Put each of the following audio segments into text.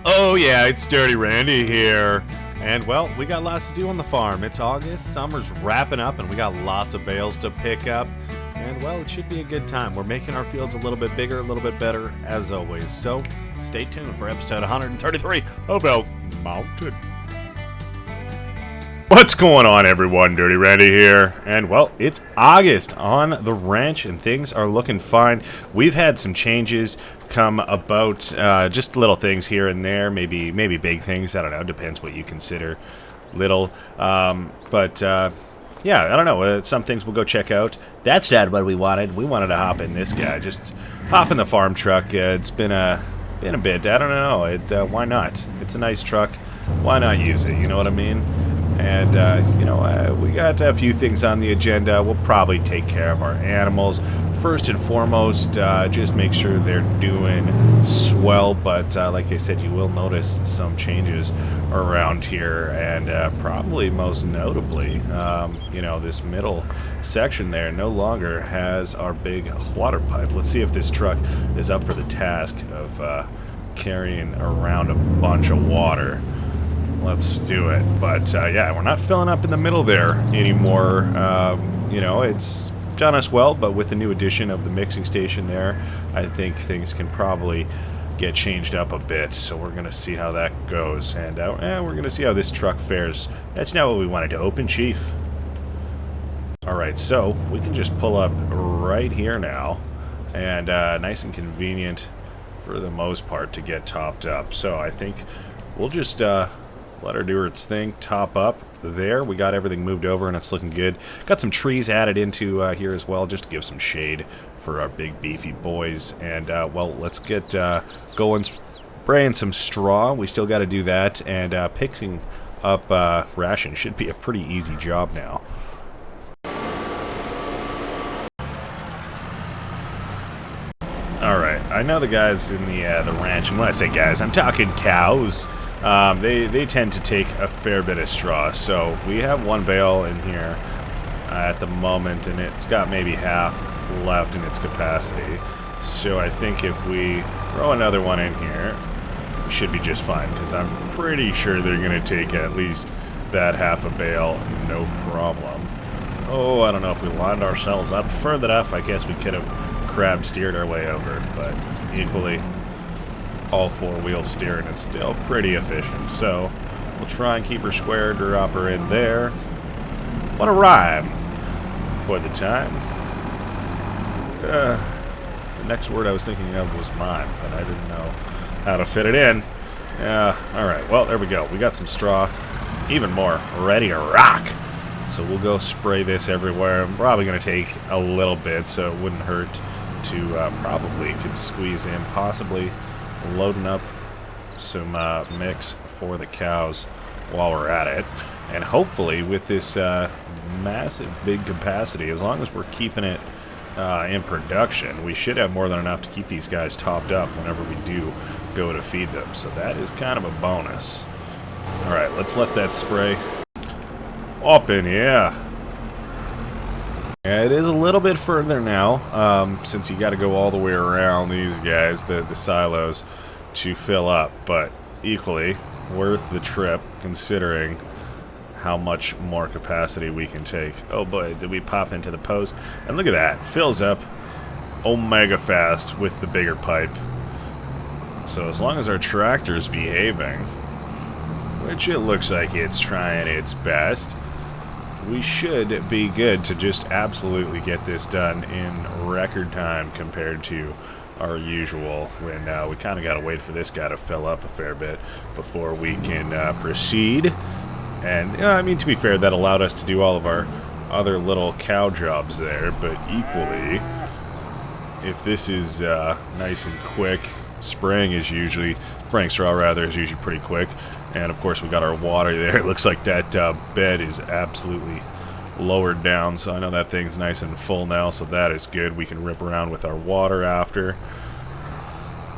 Oh yeah, it's Dirty Randy here. And well, we got lots to do on the farm. It's August, summer's wrapping up, and we got lots of bales to pick up. And well, it should be a good time. We're making our fields a little bit bigger, a little bit better, as always. So stay tuned for episode 133 of Elk Mountain. What's going on, everyone? Dirty Randy here. And well, it's August on the ranch and things are looking fine. We've had some changes come about, just little things here and there, maybe big things. I don't know, depends what you consider little. Yeah, I don't know. Some things we'll go check out. That's not what we wanted. We wanted to hop in this guy. Just hop in the farm truck. It's been a bit. I don't know. Why not? It's a nice truck. Why not use it? You know what I mean? And, we got a few things on the agenda. We'll probably take care of our animals. First and foremost, just make sure they're doing swell. But like I said, you will notice some changes around here. And probably most notably, this middle section there no longer has our big water pipe. Let's see if this truck is up for the task of carrying around a bunch of water. Let's do it. But yeah, we're not filling up in the middle there anymore. It's done us well, but with the new addition of the mixing station there, I think things can probably get changed up a bit. So we're going to see how that goes. And we're going to see how this truck fares. That's not what we wanted to open, Chief. Alright, so we can just pull up right here now. And nice and convenient for the most part to get topped up. So I think we'll just let her do its thing, top up there. We got everything moved over and it's looking good. Got some trees added into here as well, just to give some shade for our big beefy boys. And well, let's get going, spraying some straw. We still got to do that, and picking up ration should be a pretty easy job now. Alright, I know the guys in the ranch, and when I say guys, I'm talking cows. They tend to take a fair bit of straw, so we have one bale in here at the moment, and it's got maybe half left in its capacity. So I think if we throw another one in here, we should be just fine, because I'm pretty sure they're going to take at least that half a bale, no problem. Oh, I don't know if we lined ourselves up further enough. I guess we could have crab steered our way over, but equally, all four-wheel steering is still pretty efficient. So we'll try and keep her square, drop her in there. What a rhyme for the time. The next word I was thinking of was mime, but I didn't know how to fit it in. Alright, well, there we go. We got some straw, even more, ready to rock. So we'll go spray this everywhere. I'm probably going to take a little bit, so it wouldn't hurt to probably could squeeze in, possibly loading up some mix for the cows while we're at it. And hopefully with this massive big capacity, as long as we're keeping it in production, we should have more than enough to keep these guys topped up whenever we do go to feed them. So that is kind of a bonus. Alright, let's let that spray up in here. Yeah, it is a little bit further now, since you got to go all the way around these guys, the silos, to fill up, but equally worth the trip considering how much more capacity we can take. Oh boy, did we pop into the post? And look at that, fills up omega fast with the bigger pipe. So as long as our tractor's behaving, which it looks like it's trying its best, we should be good to just absolutely get this done in record time compared to our usual, when we kind of got to wait for this guy to fill up a fair bit before we can proceed. And I mean, to be fair, that allowed us to do all of our other little cow jobs there, but equally, if this is nice and quick, spraying straw rather is usually pretty quick. And of course we got our water there. It looks like that bed is absolutely lowered down, so I know that thing's nice and full now, so that is good. We can rip around with our water after.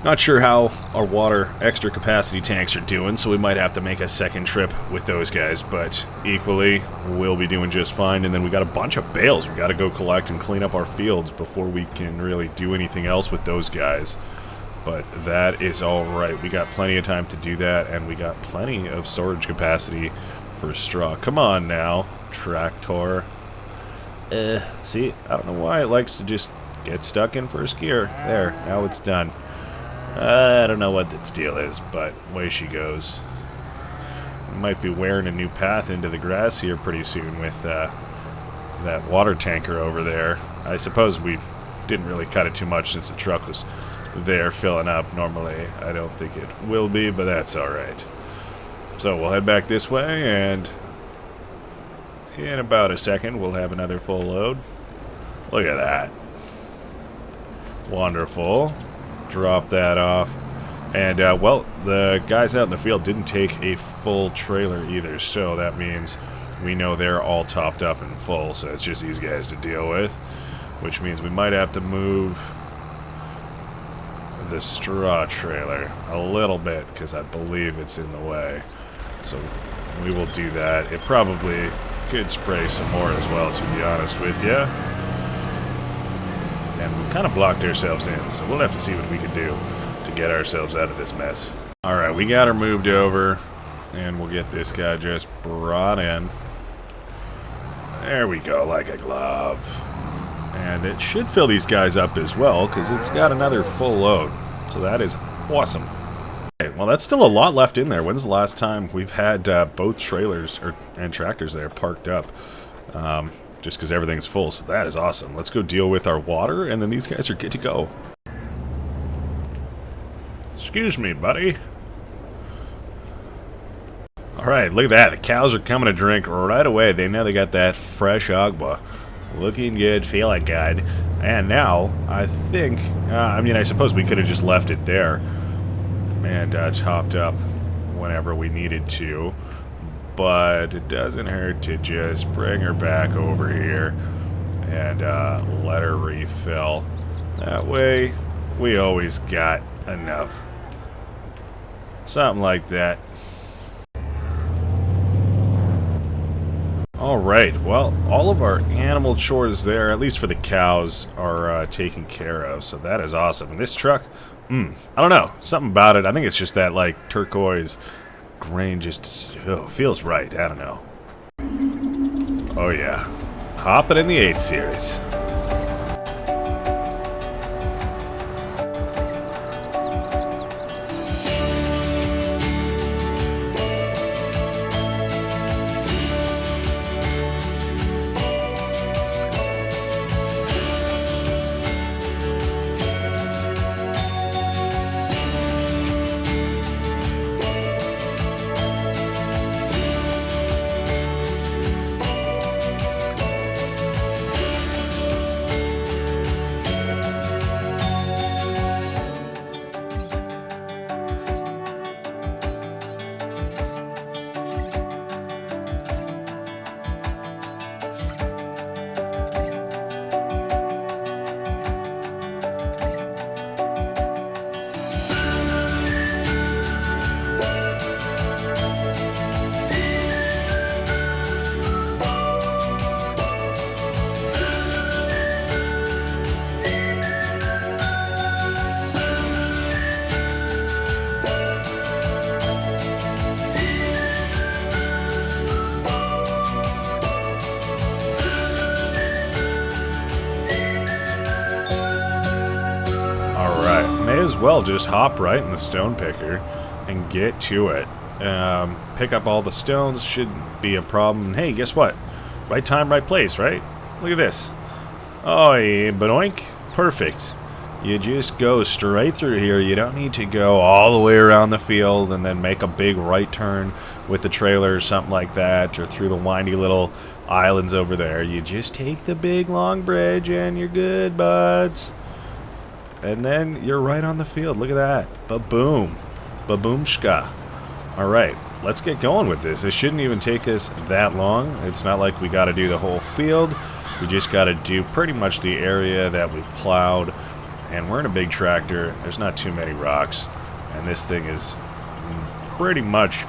Not sure how our water extra capacity tanks are doing, so we might have to make a second trip with those guys, but equally we'll be doing just fine. And then we got a bunch of bales we got to go collect and clean up our fields before we can really do anything else with those guys. But that is all right. We got plenty of time to do that, and we got plenty of storage capacity for straw. Come on now, tractor. See, I don't know why it likes to just get stuck in first gear. There, now it's done. I don't know what its deal is, but away she goes. Might be wearing a new path into the grass here pretty soon with that water tanker over there. I suppose we didn't really cut it too much since the truck was there filling up. Normally, I don't think it will be, but that's alright. So we'll head back this way, and in about a second, we'll have another full load. Look at that. Wonderful. Drop that off. And, well, the guys out in the field didn't take a full trailer either, so that means we know they're all topped up and full, so it's just these guys to deal with, which means we might have to move the straw trailer a little bit, because I believe it's in the way. So we will do that. It probably could spray some more as well, to be honest with you. And we kind of blocked ourselves in, so we'll have to see what we can do to get ourselves out of this mess. Alright, we got her moved over, and we'll get this guy just brought in. There we go, like a glove. And it should fill these guys up as well, because it's got another full load. So that is awesome. Okay, well, that's still a lot left in there. When's the last time we've had both trailers and tractors there parked up? Just because everything's full, so that is awesome. Let's go deal with our water, and then these guys are good to go. Excuse me, buddy. Alright, look at that. The cows are coming to drink right away. They know they got that fresh agua. Looking good, feeling good. And now, I think... I mean, I suppose we could have just left it there and topped up whenever we needed to. But it doesn't hurt to just bring her back over here and let her refill. That way, we always got enough. Something like that. Alright, well, all of our animal chores there, at least for the cows, are taken care of, so that is awesome. And this truck, I don't know, something about it. I think it's just that, like, turquoise grain just feels right. I don't know. Oh, yeah. Hopping in the 8 Series. May as well just hop right in the stone picker and get to it. Pick up all the stones, shouldn't be a problem. Hey, guess what? Right time, right place, right? Look at this. Oh, yeah, boink. Perfect. You just go straight through here. You don't need to go all the way around the field and then make a big right turn with the trailer or something like that, or through the windy little islands over there. You just take the big long bridge and you're good, buds. And then you're right on the field. Look at that. Ba-boom. Ba-boomshka. Alright, let's get going with this. This shouldn't even take us that long. It's not like we got to do the whole field. We just got to do pretty much the area that we plowed. And we're in a big tractor. There's not too many rocks. And this thing is pretty much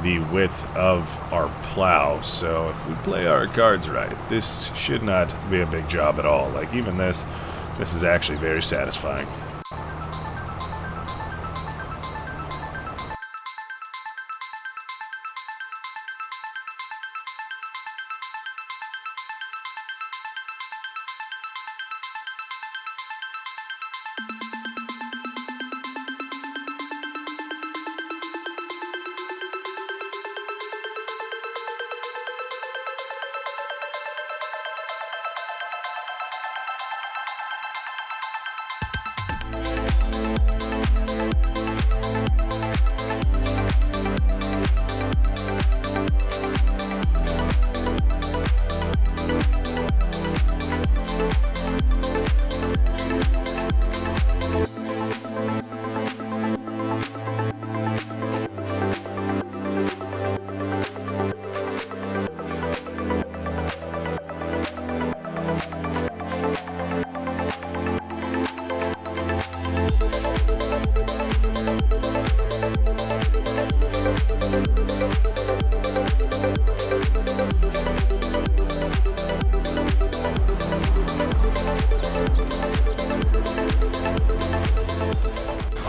the width of our plow. So if we play our cards right, this should not be a big job at all. Like even this is actually very satisfying.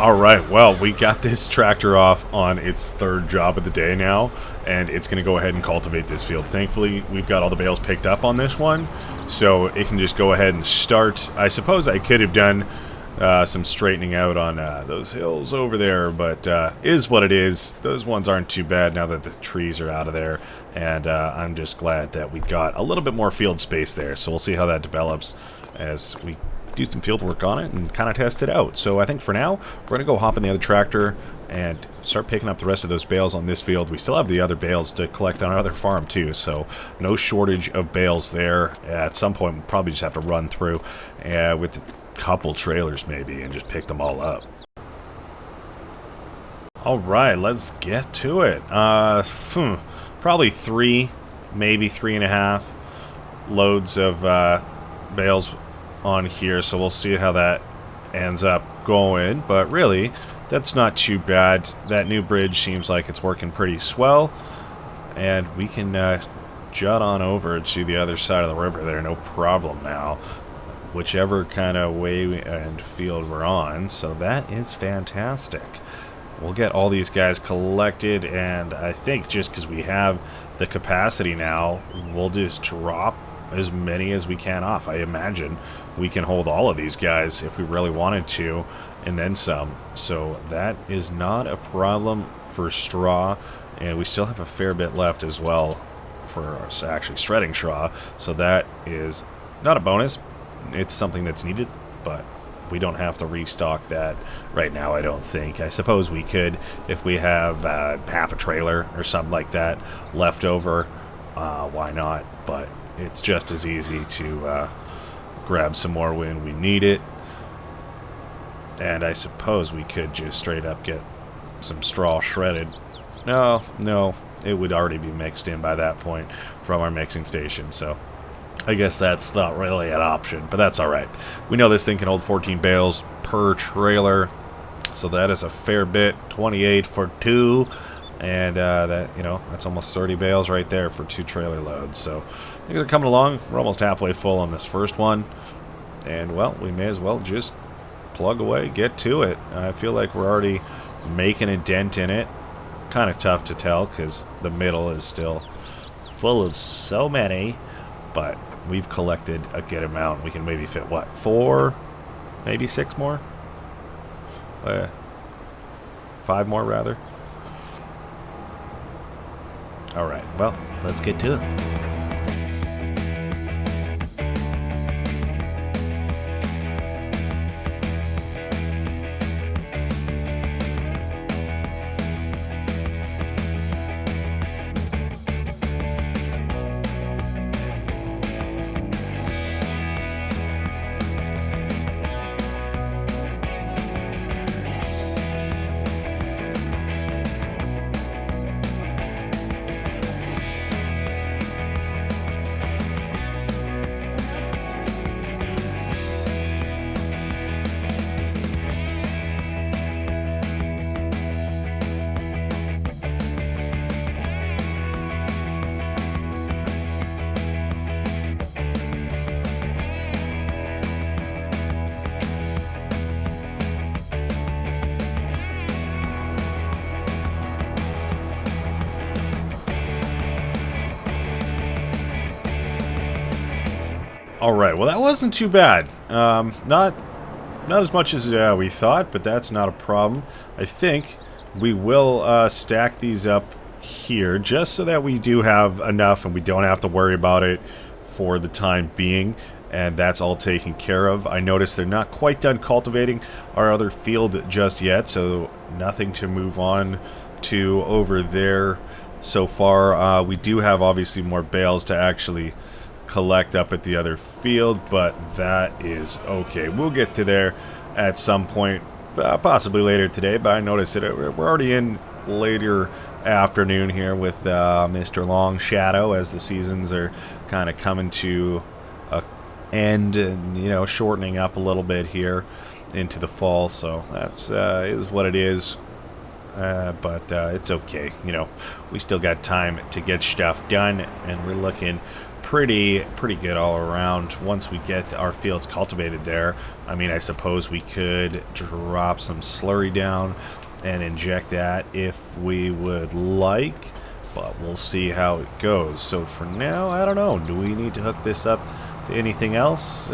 Alright, well, we got this tractor off on its third job of the day now, and it's going to go ahead and cultivate this field. Thankfully, we've got all the bales picked up on this one, so it can just go ahead and start. I suppose I could have done some straightening out on those hills over there, but is what it is. Those ones aren't too bad now that the trees are out of there, and I'm just glad that we got a little bit more field space there, so we'll see how that develops as we do some field work on it and kind of test it out. So I think for now, we're going to go hop in the other tractor and start picking up the rest of those bales on this field. We still have the other bales to collect on our other farm too, so no shortage of bales there. At some point, we'll probably just have to run through with a couple trailers maybe and just pick them all up. Alright, let's get to it. Probably 3, maybe 3.5 loads of bales on here, so we'll see how that ends up going, but really that's not too bad. That new bridge seems like it's working pretty swell, and we can jut on over to the other side of the river there, no problem now, whichever kind of way and field we're on, so that is fantastic. We'll get all these guys collected, and I think just because we have the capacity now, we'll just drop as many as we can off. I imagine we can hold all of these guys if we really wanted to, and then some. So that is not a problem for straw, and we still have a fair bit left as well for us actually shredding straw. So that is not a bonus. It's something that's needed, but we don't have to restock that right now, I don't think. I suppose we could if we have half a trailer or something like that left over. Why not? But it's just as easy to grab some more when we need it. And I suppose we could just straight up get some straw shredded. No, it would already be mixed in by that point from our mixing station, so I guess that's not really an option, but that's alright. We know this thing can hold 14 bales per trailer, so that is a fair bit. 28 for 2. And that, you know, that's almost 30 bales right there for 2 trailer loads. So things are coming along. We're almost halfway full on this first one. And, well, we may as well just plug away, get to it. I feel like we're already making a dent in it. Kind of tough to tell because the middle is still full of so many. But we've collected a good amount. We can maybe fit, what, 4? Maybe 6 more? 5 more, rather. Alright, well, let's get to it. Alright, well that wasn't too bad. Not as much as we thought, but that's not a problem. I think we will stack these up here just so that we do have enough and we don't have to worry about it for the time being. And that's all taken care of. I noticed they're not quite done cultivating our other field just yet, so nothing to move on to over there so far. We do have obviously more bales to actually collect up at the other field, but that is okay. We'll get to there at some point, possibly later today, but I noticed that we're already in later afternoon here with Mr. Long Shadow as the seasons are kind of coming to a end and, you know, shortening up a little bit here into the fall, so that's is what it is. But it's okay, you know, we still got time to get stuff done, and we're looking pretty good all around. Once we get our fields cultivated there, I mean, I suppose we could drop some slurry down and inject that if we would like, but we'll see how it goes. So for now, I don't know. Do we need to hook this up to anything else?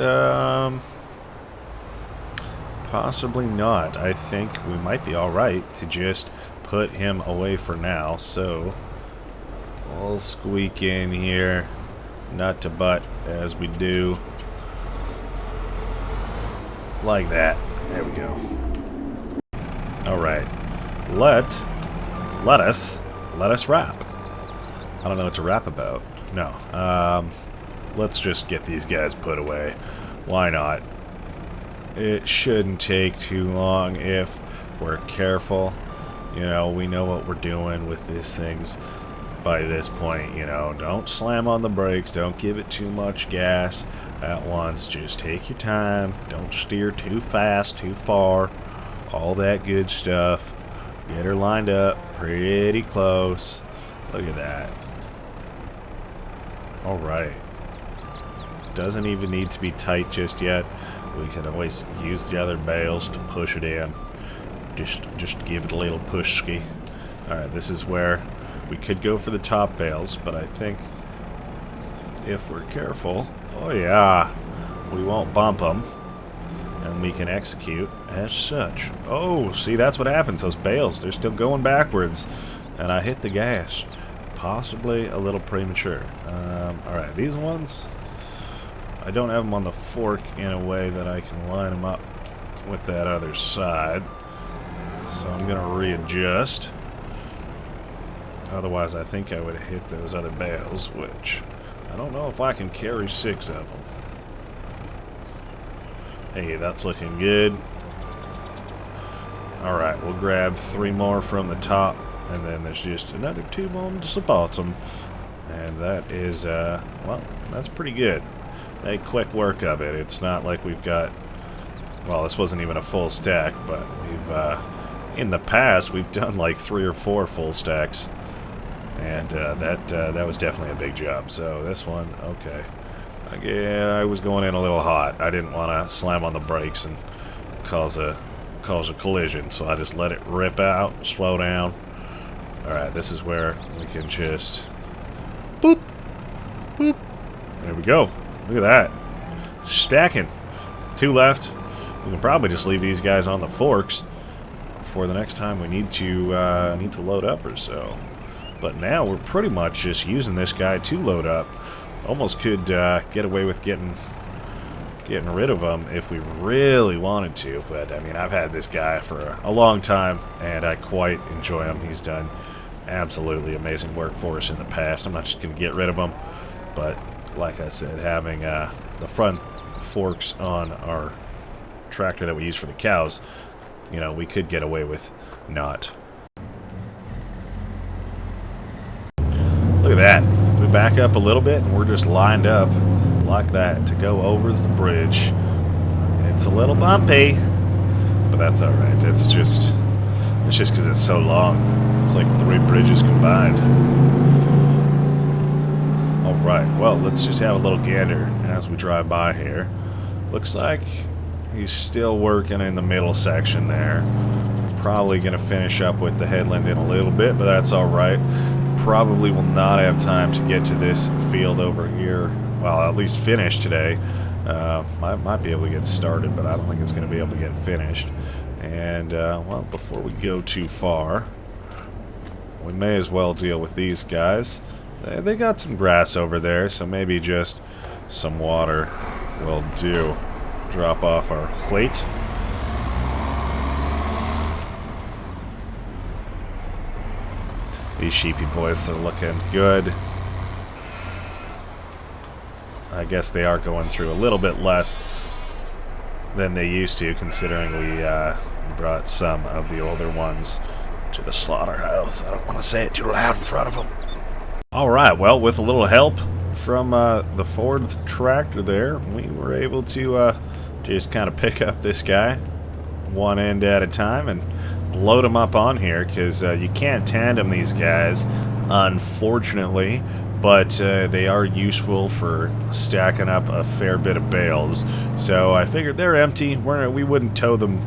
Possibly not. I think we might be alright to just put him away for now. So we'll squeak in here, nut to butt, as we do. Like that. There we go. Alright. Let us rap. I don't know what to rap about. No. Let's just get these guys put away. Why not? It shouldn't take too long if we're careful. You know, we know what we're doing with these things by this point. You know, don't slam on the brakes. Don't give it too much gas at once. Just take your time. Don't steer too fast, too far. All that good stuff. Get her lined up pretty close. Look at that. Alright. Doesn't even need to be tight just yet. We can always use the other bales to push it in. Just give it a little push-ski. Alright, this is where we could go for the top bales, but I think if we're careful, oh yeah, we won't bump them, and we can execute as such. Oh, see, that's what happens. Those bales, they're still going backwards, and I hit the gas. Possibly a little premature. Alright, these ones, I don't have them on the fork in a way that I can line them up with that other side. So I'm going to readjust. Otherwise, I think I would have hit those other bales, which I don't know if I can carry 6 of them. Hey, that's looking good. Alright, we'll grab 3 more from the top, and then there's just another 2 on the bottom. And that is, well, that's pretty good. Make quick work of it. It's not like we've got, well, this wasn't even a full stack, but we've, in the past, we've done like 3 or 4 full stacks. And that was definitely a big job. So this one, okay. Yeah, I was going in a little hot. I didn't want to slam on the brakes and cause a collision, so I just let it rip out, slow down. Alright, this is where we can just boop, boop. There we go. Look at that. Stacking. 2 left. We can probably just leave these guys on the forks for the next time we need to load up or so. But now we're pretty much just using this guy to load up. Almost could get away with getting rid of him if we really wanted to. But, I mean, I've had this guy for a long time, and I quite enjoy him. He's done absolutely amazing work for us in the past. I'm not just going to get rid of him. But, like I said, having the front forks on our tractor that we use for the cows, you know, we could get away with not. Look at that. We back up a little bit and we're just lined up like that to go over the bridge. It's a little bumpy, but that's alright. It's just because it's so long. It's like 3 bridges combined. Alright, well, let's just have a little gander as we drive by here. Looks like he's still working in the middle section there. Probably going to finish up with the headland in a little bit, but that's alright. Probably will not have time to get to this field over here. Well, at least finish today. Might be able to get started, but I don't think it's going to be able to get finished. And, well, before we go too far, we may as well deal with these guys. They got some grass over there, so maybe just some water will do. Drop off our weight. These sheepy boys are looking good. I guess they are going through a little bit less than they used to, considering we brought some of the older ones to the slaughterhouse. I don't want to say it too loud in front of them. Alright, well, with a little help from the Ford tractor there, we were able to just kind of pick up this guy one end at a time and load them up on here, because you can't tandem these guys, unfortunately, but they are useful for stacking up a fair bit of bales. So I figured they're empty. We wouldn't tow them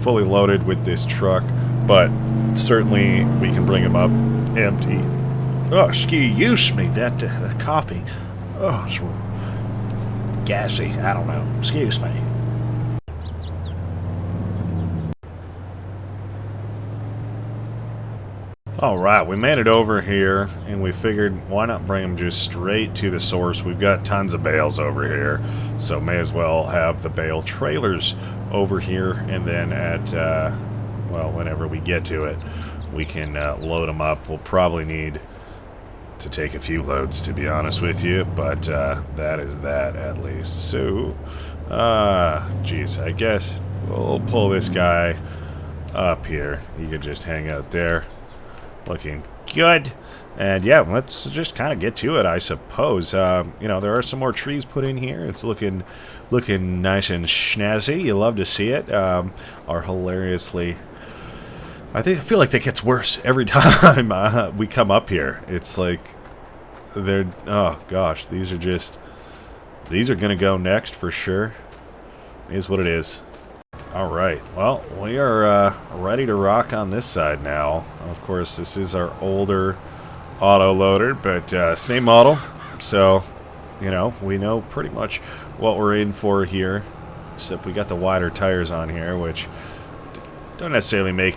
fully loaded with this truck, but certainly we can bring them up empty. Oh, excuse me, that coffee. Oh, it's gassy. I don't know. Excuse me. Alright, we made it over here, and we figured why not bring them just straight to the source. We've got tons of bales over here, so may as well have the bale trailers over here, and then at, well, whenever we get to it, we can load them up. We'll probably need to take a few loads, to be honest with you, but that is that at least. So, geez, I guess we'll pull this guy up here. He could just hang out there. Looking good. And yeah, let's just kind of get to it, I suppose. You know, there are some more trees put in here. It's looking nice and snazzy. You love to see it. Are hilariously... I feel like that gets worse every time we come up here. It's like they're... Oh, gosh. These are going to go next for sure. Is what it is. Alright, well, we are ready to rock on this side now. Of course, this is our older auto-loader, but same model. So, you know, we know pretty much what we're in for here. Except we got the wider tires on here, which don't necessarily make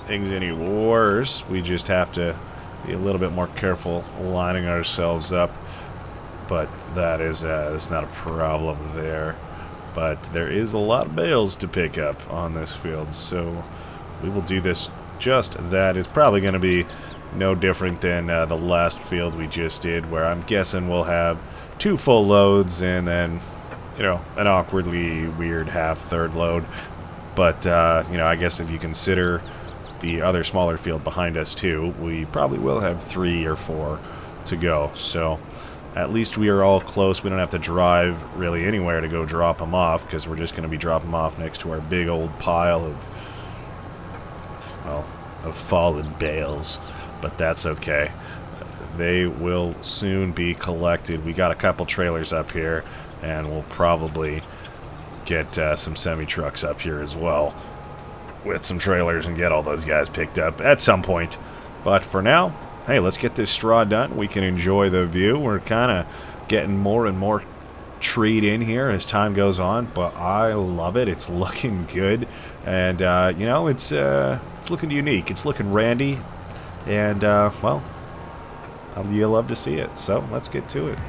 things any worse. We just have to be a little bit more careful lining ourselves up. But that's not a problem there. But there is a lot of bales to pick up on this field, so we will do this just that. It's probably going to be no different than the last field we just did, where I'm guessing we'll have 2 full loads and then, you know, an awkwardly weird third load. But, you know, I guess if you consider the other smaller field behind us too, we probably will have 3 or 4 to go, so... At least we are all close. We don't have to drive really anywhere to go drop them off, because we're just going to be dropping them off next to our big old pile of, well, of fallen bales. But that's okay. They will soon be collected. We got a couple trailers up here, and we'll probably get some semi-trucks up here as well with some trailers and get all those guys picked up at some point. But for now... Hey, let's get this straw done. We can enjoy the view. We're kind of getting more and more treed in here as time goes on, but I love it. It's looking good, and you know, it's looking unique. It's looking randy, and well, you'll love to see it. So let's get to it.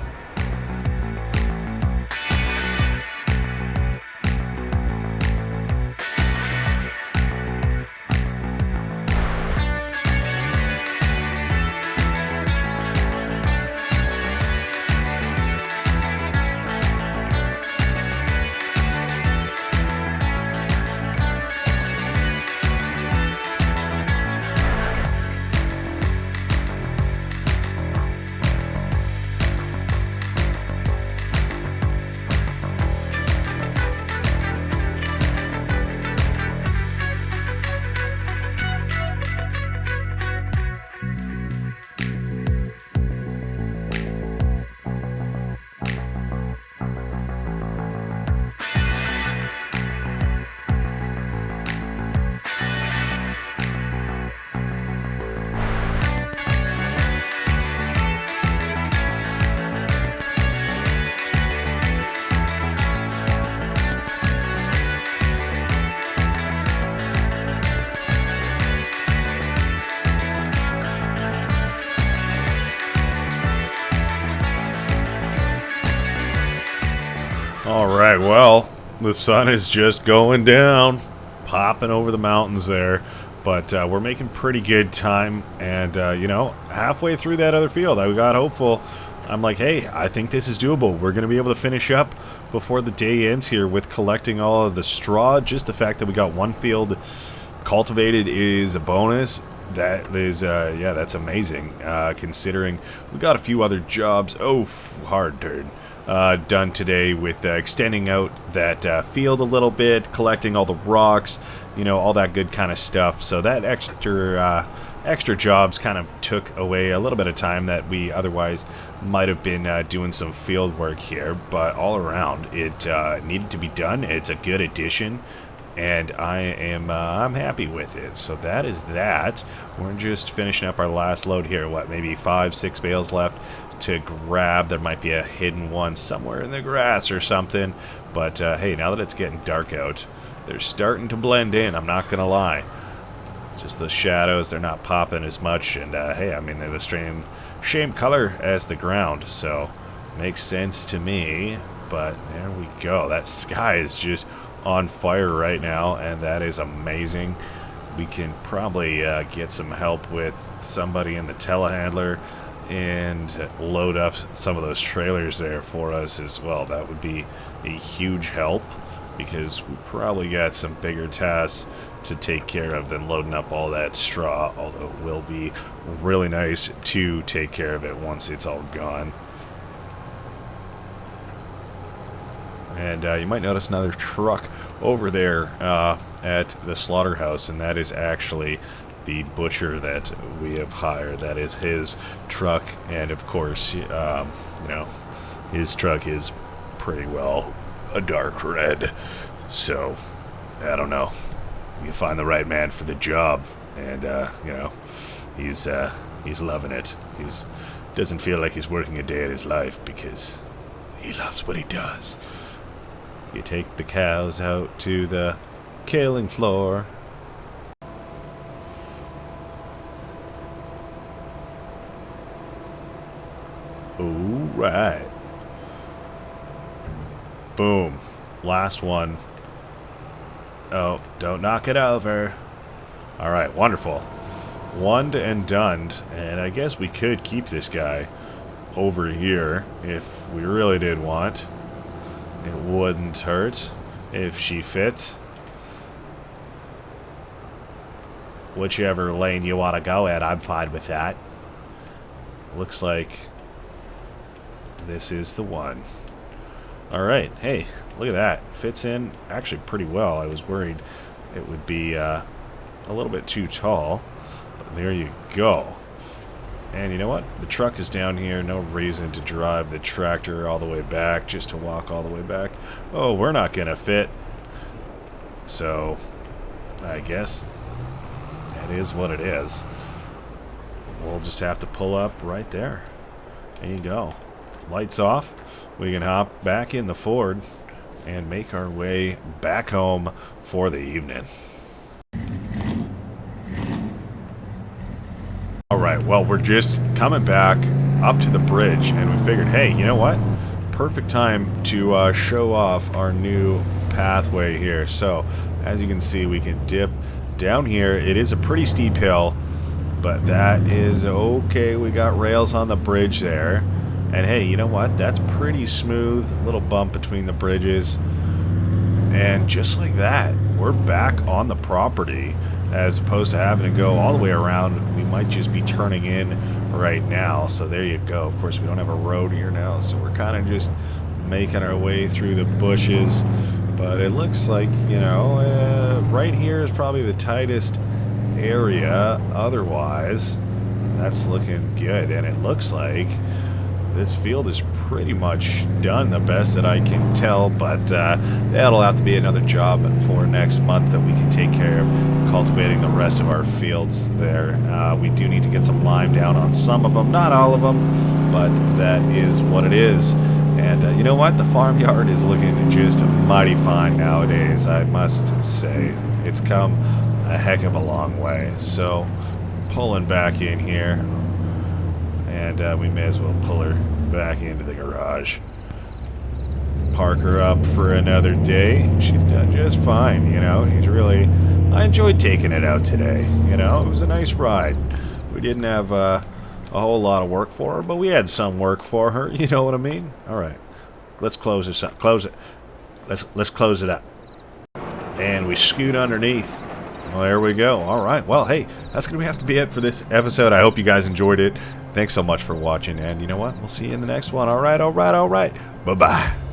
Alright, well, the sun is just going down, popping over the mountains there, but we're making pretty good time, and, you know, halfway through that other field, I got hopeful. I'm like, hey, I think this is doable. We're going to be able to finish up before the day ends here with collecting all of the straw. Just the fact that we got one field cultivated is a bonus. That is, yeah, that's amazing, considering we got a few other jobs, hard turn, done today with extending out that field a little bit, collecting all the rocks, you know, all that good kind of stuff. So that extra extra jobs kind of took away a little bit of time that we otherwise might have been doing some field work here, but all around it needed to be done. It's a good addition, and I'm happy with it. So that is that. We're just finishing up our last load here. What, maybe 5-6 bales left to grab. There might be a hidden one somewhere in the grass or something, but hey, now that it's getting dark out, they're starting to blend in, I'm not gonna lie. Just the shadows, they're not popping as much, and hey, I mean, they're the same color as the ground, so makes sense to me. But there we go. That sky is just on fire right now, and that is amazing. We can probably get some help with somebody in the telehandler and load up some of those trailers there for us as well. That would be a huge help, because we probably got some bigger tasks to take care of than loading up all that straw, although it will be really nice to take care of it once it's all gone. And you might notice another truck over there at the slaughterhouse, and that is actually the butcher that we have hired. That is his truck, and of course, you know, his truck is pretty well a dark red, so I don't know, you find the right man for the job, and you know, he's loving it. He's doesn't feel like he's working a day in his life, because he loves what he does. You take the cows out to the killing floor. All right. Boom. Last one. Oh, don't knock it over. Alright, wonderful. One and done. And I guess we could keep this guy over here if we really did want. It wouldn't hurt if she fits. Whichever lane you want to go at, I'm fine with that. Looks like this is the one. Alright, hey, look at that. Fits in actually pretty well. I was worried it would be a little bit too tall, but there you go. And you know what? The truck is down here. No reason to drive the tractor all the way back, just to walk all the way back. Oh, we're not going to fit. So, I guess that is what it is. We'll just have to pull up right there. There you go. Lights off. We can hop back in the Ford and make our way back home for the evening. Alright, well, we're just coming back up to the bridge, and we figured, hey, you know what? Perfect time to show off our new pathway here. So, as you can see, we can dip down here. It is a pretty steep hill, but that is okay. We got rails on the bridge there. And hey, you know what? That's pretty smooth. A little bump between the bridges. And just like that, we're back on the property. As opposed to having to go all the way around, we might just be turning in right now. So there you go. Of course, we don't have a road here now, so we're kind of just making our way through the bushes. But it looks like, you know, right here is probably the tightest area. Otherwise, that's looking good. And it looks like this field is pretty much done, the best that I can tell, but that'll have to be another job for next month that we can take care of cultivating the rest of our fields there. We do need to get some lime down on some of them, not all of them, but that is what it is. And you know what? The farmyard is looking just mighty fine nowadays, I must say. It's come a heck of a long way. So, pulling back in here, and we may as well pull her back into the garage. Park her up for another day. She's done just fine, you know. She's really... I enjoyed taking it out today, you know. It was a nice ride. We didn't have a whole lot of work for her, but we had some work for her, you know what I mean? Alright, let's close this up. Close it. Let's close it up. And we scoot underneath. Well, there we go. Alright, well, hey, that's going to have to be it for this episode. I hope you guys enjoyed it. Thanks so much for watching, and you know what? We'll see you in the next one. Alright. Bye-bye.